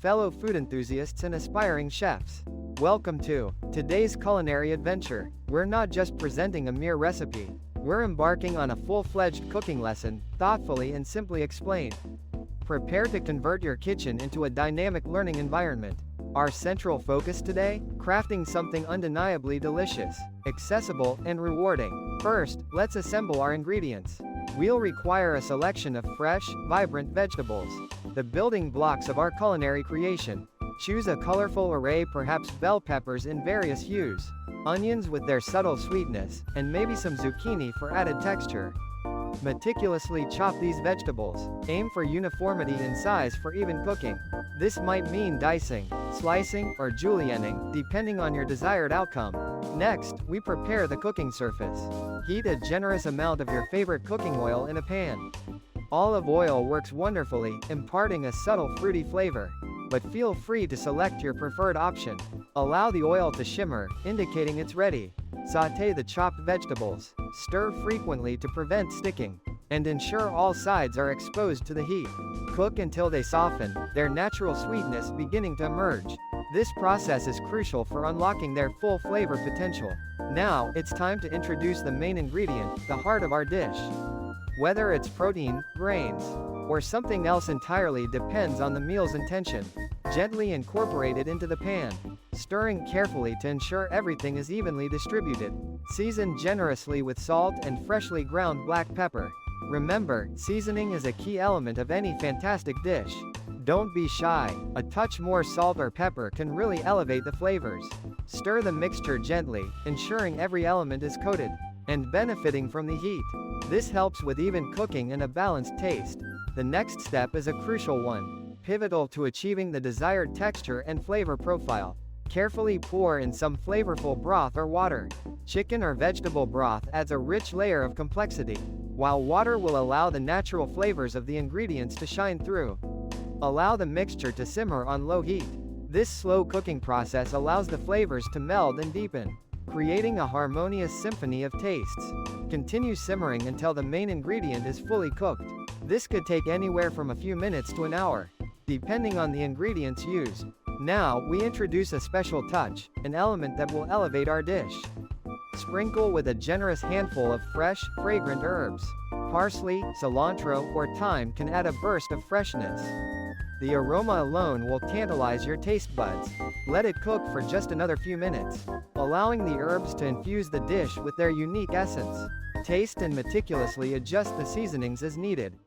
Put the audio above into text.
fellow food enthusiasts and aspiring chefs. Welcome to today's culinary adventure. We're not just presenting a mere recipe, we're embarking on a full-fledged cooking lesson, thoughtfully and simply explained. Prepare to convert your kitchen into a dynamic learning environment. Our central focus today? Crafting something undeniably delicious, accessible, and rewarding. First, let's assemble our ingredients. We'll require a selection of fresh, vibrant vegetables, the building blocks of our culinary creation. Choose a colorful array, perhaps bell peppers in various hues, onions with their subtle sweetness, and maybe some zucchini for added texture. Meticulously chop these vegetables. Aim for uniformity in size for even cooking. This might mean dicing, slicing, or julienning, depending on your desired outcome. Next, we prepare the cooking surface. Heat a generous amount of your favorite cooking oil in a pan. Olive oil works wonderfully, imparting a subtle fruity flavor. But feel free to select your preferred option. Allow the oil to shimmer, indicating it's ready. Sauté the chopped vegetables. Stir frequently to prevent sticking, and ensure all sides are exposed to the heat. Cook until they soften, their natural sweetness beginning to emerge. This process is crucial for unlocking their full flavor potential. Now, it's time to introduce the main ingredient, the heart of our dish. Whether it's protein, grains, or something else entirely depends on the meal's intention. Gently incorporate it into the pan, stirring carefully to ensure everything is evenly distributed. Season generously with salt and freshly ground black pepper. Remember, seasoning is a key element of any fantastic dish. Don't be shy, a touch more salt or pepper can really elevate the flavors. Stir the mixture gently, ensuring every element is coated and benefiting from the heat. This helps with even cooking and a balanced taste. The next step is a crucial one, pivotal to achieving the desired texture and flavor profile. Carefully pour in some flavorful broth or water. Chicken or vegetable broth adds a rich layer of complexity, while water will allow the natural flavors of the ingredients to shine through. Allow the mixture to simmer on low heat. This slow cooking process allows the flavors to meld and deepen, creating a harmonious symphony of tastes. Continue simmering until the main ingredient is fully cooked. This could take anywhere from a few minutes to an hour, depending on the ingredients used. Now, we introduce a special touch, an element that will elevate our dish. Sprinkle with a generous handful of fresh, fragrant herbs. Parsley, cilantro, or thyme can add a burst of freshness. The aroma alone will tantalize your taste buds. Let it cook for just another few minutes, allowing the herbs to infuse the dish with their unique essence. Taste and meticulously adjust the seasonings as needed.